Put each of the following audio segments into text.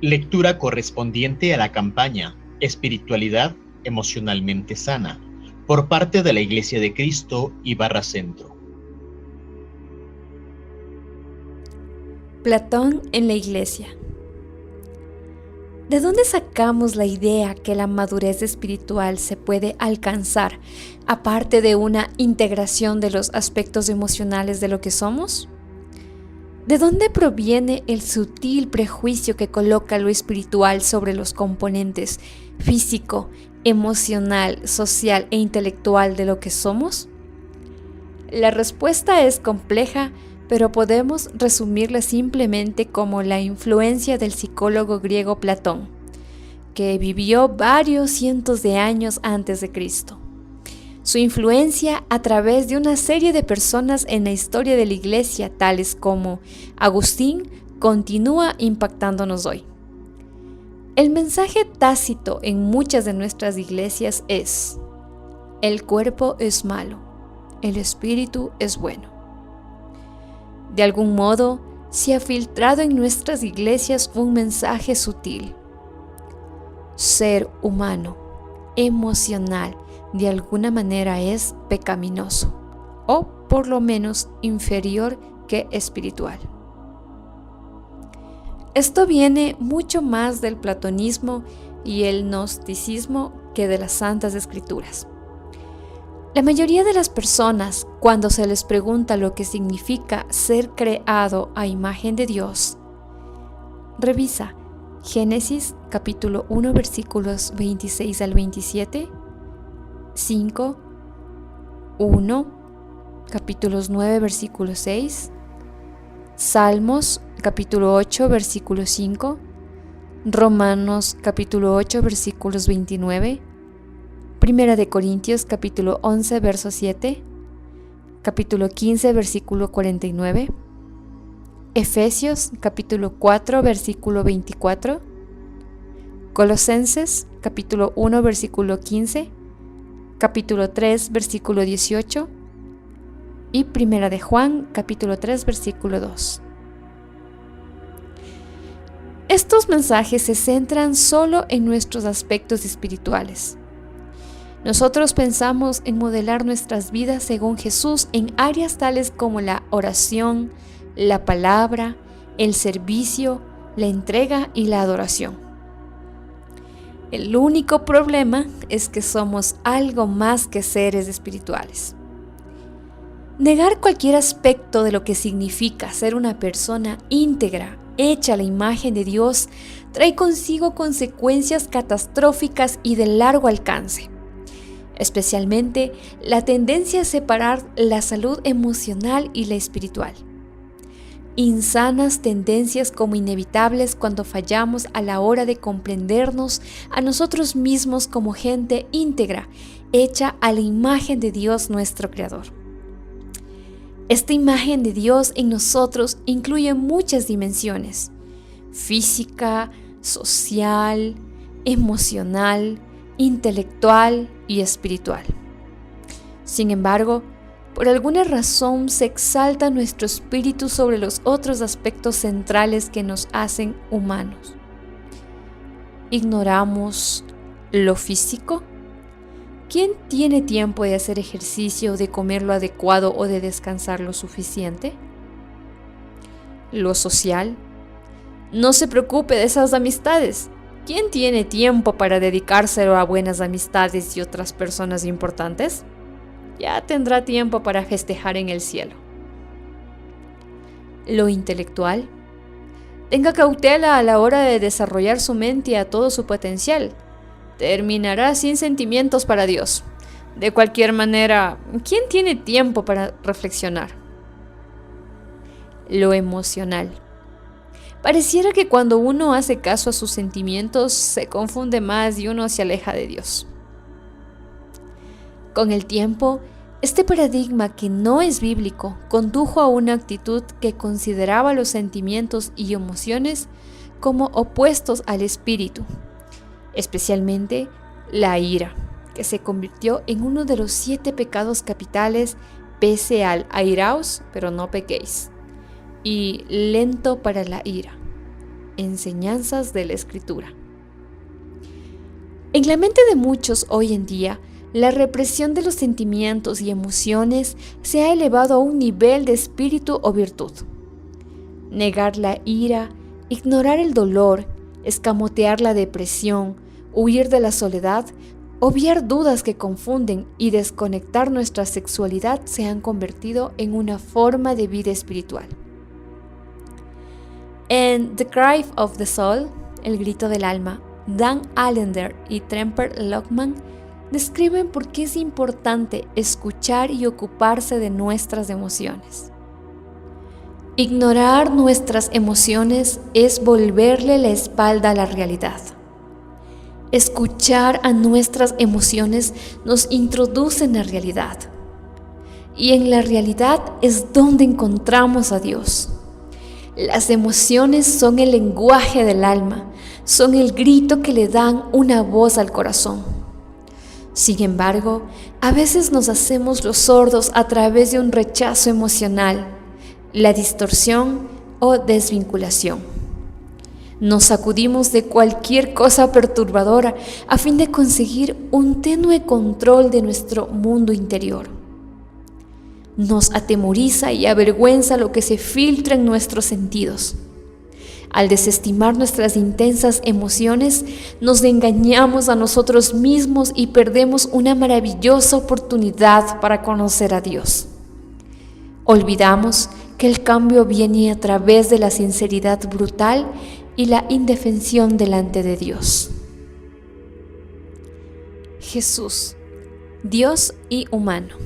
Lectura correspondiente a la campaña Espiritualidad emocionalmente sana, por parte de la Iglesia de Cristo y Barra Centro. Platón en la Iglesia. ¿De dónde sacamos la idea que la madurez espiritual se puede alcanzar, aparte de una integración de los aspectos emocionales de lo que somos? ¿De dónde proviene el sutil prejuicio que coloca lo espiritual sobre los componentes físico, emocional, social e intelectual de lo que somos? La respuesta es compleja, pero podemos resumirla simplemente como la influencia del psicólogo griego Platón, que vivió varios cientos de años antes de Cristo. Su influencia a través de una serie de personas en la historia de la Iglesia, tales como Agustín, continúa impactándonos hoy. El mensaje tácito en muchas de nuestras iglesias es: el cuerpo es malo, el espíritu es bueno. De algún modo, se ha filtrado en nuestras iglesias un mensaje sutil. Ser humano, emocional, de alguna manera es pecaminoso, o por lo menos inferior que espiritual. Esto viene mucho más del platonismo y el gnosticismo que de las Santas Escrituras. La mayoría de las personas, cuando se les pregunta lo que significa ser creado a imagen de Dios, revisa Génesis capítulo 1 versículos 26 al 27, 5, 1, capítulos 9 versículo 6, Salmos capítulo 8 versículo 5, Romanos capítulo 8 versículos 29, Primera de Corintios capítulo 11 verso 7, capítulo 15 versículo 49, Efesios capítulo 4 versículo 24, Colosenses capítulo 1 versículo 15, capítulo 3 versículo 18 y Primera de Juan capítulo 3 versículo 2. Estos mensajes se centran solo en nuestros aspectos espirituales. Nosotros pensamos en modelar nuestras vidas según Jesús en áreas tales como la oración, la palabra, el servicio, la entrega y la adoración. El único problema es que somos algo más que seres espirituales. Negar cualquier aspecto de lo que significa ser una persona íntegra, hecha a la imagen de Dios, trae consigo consecuencias catastróficas y de largo alcance. Especialmente la tendencia a separar la salud emocional y la espiritual. Insanas tendencias como inevitables cuando fallamos a la hora de comprendernos a nosotros mismos como gente íntegra, hecha a la imagen de Dios nuestro Creador. Esta imagen de Dios en nosotros incluye muchas dimensiones: física, social, emocional, intelectual y espiritual. Sin embargo, por alguna razón se exalta nuestro espíritu sobre los otros aspectos centrales que nos hacen humanos. ¿Ignoramos lo físico? ¿Quién tiene tiempo de hacer ejercicio, de comer lo adecuado o de descansar lo suficiente? ¿Lo social? No se preocupe de esas amistades. ¿Quién tiene tiempo para dedicárselo a buenas amistades y otras personas importantes? Ya tendrá tiempo para festejar en el cielo. Lo intelectual. Tenga cautela a la hora de desarrollar su mente a todo su potencial. Terminará sin sentimientos para Dios. De cualquier manera, ¿quién tiene tiempo para reflexionar? Lo emocional. Pareciera que cuando uno hace caso a sus sentimientos, se confunde más y uno se aleja de Dios. Con el tiempo, este paradigma, que no es bíblico, condujo a una actitud que consideraba los sentimientos y emociones como opuestos al espíritu, especialmente la ira, que se convirtió en uno de los 7 pecados capitales, pese al airaos, pero no pequéis, y lento para la ira. enseñanzas de la Escritura. En la mente de muchos hoy en día, la represión de los sentimientos y emociones se ha elevado a un nivel de espíritu o virtud. Negar la ira, ignorar el dolor, escamotear la depresión, huir de la soledad, obviar dudas que confunden y desconectar nuestra sexualidad se han convertido en una forma de vida espiritual. En The Cry of the Soul, El grito del alma, Dan Allender y Tremper Lachman describen por qué es importante escuchar y ocuparse de nuestras emociones. Ignorar nuestras emociones es volverle la espalda a la realidad. Escuchar a nuestras emociones nos introduce en la realidad. Y en la realidad es donde encontramos a Dios. Las emociones son el lenguaje del alma, son el grito que le dan una voz al corazón. Sin embargo, a veces nos hacemos los sordos a través de un rechazo emocional, la distorsión o desvinculación. Nos sacudimos de cualquier cosa perturbadora a fin de conseguir un tenue control de nuestro mundo interior. Nos atemoriza y avergüenza lo que se filtra en nuestros sentidos. Al desestimar nuestras intensas emociones, nos engañamos a nosotros mismos y perdemos una maravillosa oportunidad para conocer a Dios. Olvidamos que el cambio viene a través de la sinceridad brutal y la indefensión delante de Dios. Jesús, Dios y humano.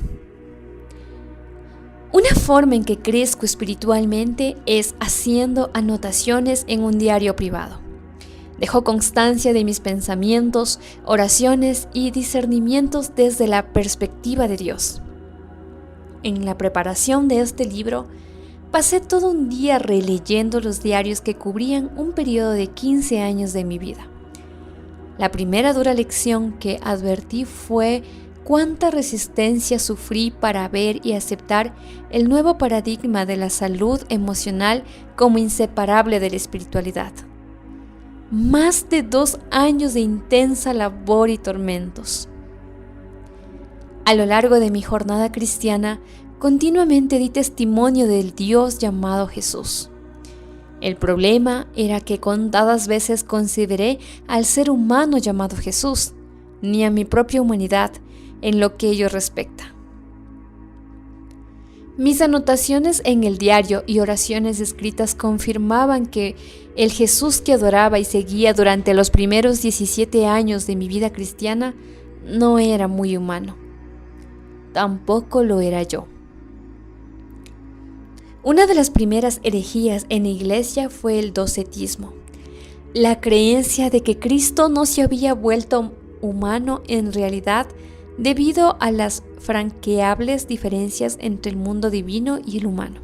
Una forma en que crezco espiritualmente es haciendo anotaciones en un diario privado. Dejo constancia de mis pensamientos, oraciones y discernimientos desde la perspectiva de Dios. En la preparación de este libro, pasé todo un día releyendo los diarios que cubrían un periodo de 15 años de mi vida. La primera dura lección que advertí fue cuánta resistencia sufrí para ver y aceptar el nuevo paradigma de la salud emocional como inseparable de la espiritualidad. Más de 2 años de intensa labor y tormentos. A lo largo de mi jornada cristiana, continuamente di testimonio del Dios llamado Jesús. El problema era que contadas veces consideré al ser humano llamado Jesús, ni a mi propia humanidad, en lo que ello respecta. Mis anotaciones en el diario y oraciones escritas confirmaban que el Jesús que adoraba y seguía durante los primeros 17 años de mi vida cristiana no era muy humano. Tampoco lo era yo. Una de las primeras herejías en la iglesia fue el docetismo, la creencia de que Cristo no se había vuelto humano en realidad debido a las franqueables diferencias entre el mundo divino y el humano.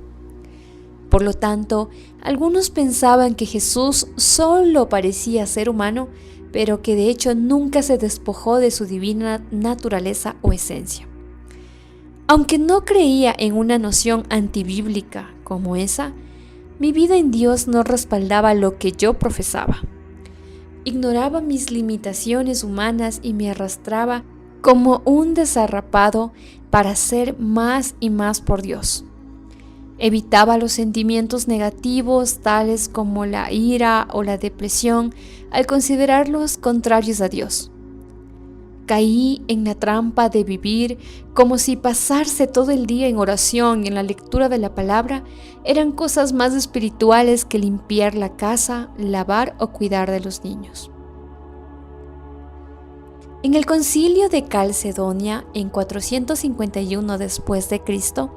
Por lo tanto, algunos pensaban que Jesús solo parecía ser humano, pero que de hecho nunca se despojó de su divina naturaleza o esencia. Aunque no creía en una noción antibíblica como esa, mi vida en Dios no respaldaba lo que yo profesaba. Ignoraba mis limitaciones humanas y me arrastraba como un desarrapado para ser más y más por Dios. Evitaba los sentimientos negativos tales como la ira o la depresión al considerarlos contrarios a Dios. Caí en la trampa de vivir como si pasarse todo el día en oración y en la lectura de la palabra eran cosas más espirituales que limpiar la casa, lavar o cuidar de los niños. En el concilio de Calcedonia, en 451 después de Cristo,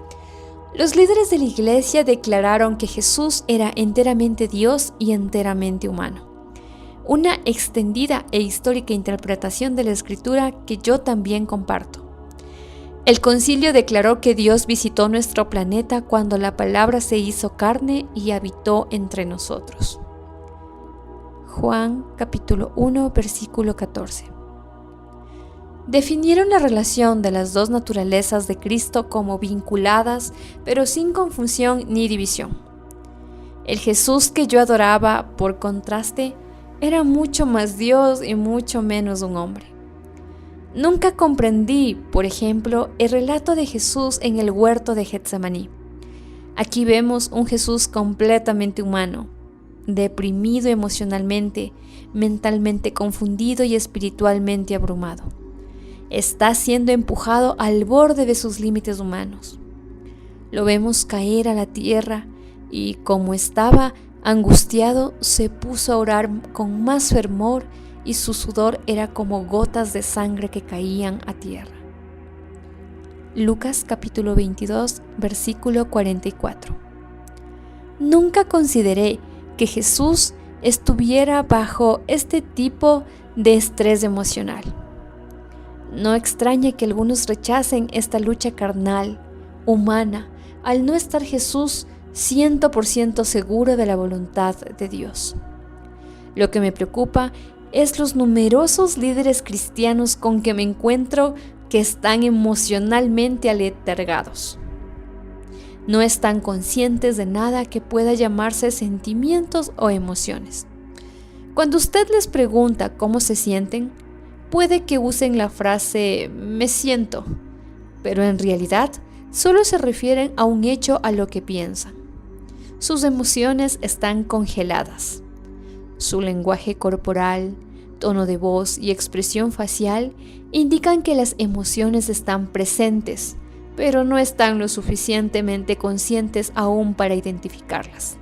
los líderes de la iglesia declararon que Jesús era enteramente Dios y enteramente humano. Una extendida e histórica interpretación de la Escritura que yo también comparto. El concilio declaró que Dios visitó nuestro planeta cuando la palabra se hizo carne y habitó entre nosotros. Juan capítulo 1, versículo 14. Definieron la relación de las dos naturalezas de Cristo como vinculadas, pero sin confusión ni división. El Jesús que yo adoraba, por contraste, era mucho más Dios y mucho menos un hombre. Nunca comprendí, por ejemplo, el relato de Jesús en el huerto de Getsemaní. Aquí vemos un Jesús completamente humano, deprimido emocionalmente, mentalmente confundido y espiritualmente abrumado. Está siendo empujado al borde de sus límites humanos. Lo vemos caer a la tierra y, como estaba angustiado, se puso a orar con más fervor y su sudor era como gotas de sangre que caían a tierra. Lucas capítulo 22, versículo 44. Nunca consideré que Jesús estuviera bajo este tipo de estrés emocional. No extraña que algunos rechacen esta lucha carnal, humana, al no estar Jesús 100% seguro de la voluntad de Dios. Lo que me preocupa es los numerosos líderes cristianos con que me encuentro que están emocionalmente aletargados. No están conscientes de nada que pueda llamarse sentimientos o emociones. Cuando usted les pregunta cómo se sienten, puede que usen la frase "me siento", pero en realidad solo se refieren a un hecho a lo que piensan. Sus emociones están congeladas. Su lenguaje corporal, tono de voz y expresión facial indican que las emociones están presentes, pero no están lo suficientemente conscientes aún para identificarlas.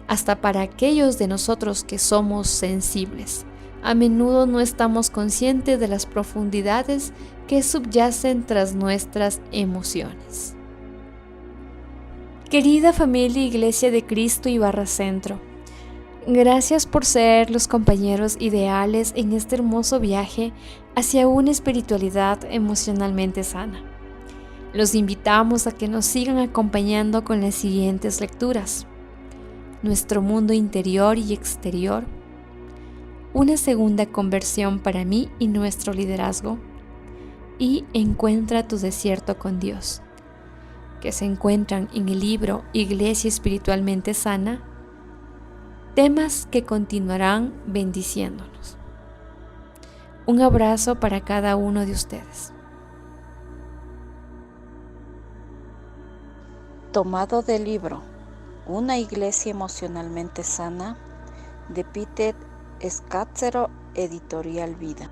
Hasta para aquellos de nosotros que somos sensibles, a menudo no estamos conscientes de las profundidades que subyacen tras nuestras emociones. Querida familia Iglesia de Cristo y Barra Centro, gracias por ser los compañeros ideales en este hermoso viaje hacia una espiritualidad emocionalmente sana. Los invitamos a que nos sigan acompañando con las siguientes lecturas: Nuestro mundo interior y exterior, Una segunda conversión para mí y nuestro liderazgo, y Encuentra tu desierto con Dios, que se encuentran en el libro Iglesia Espiritualmente Sana, temas que continuarán bendiciéndonos. Un abrazo para cada uno de ustedes. Tomado del libro Una iglesia emocionalmente sana, de Peter Scazzero, Editorial Vida.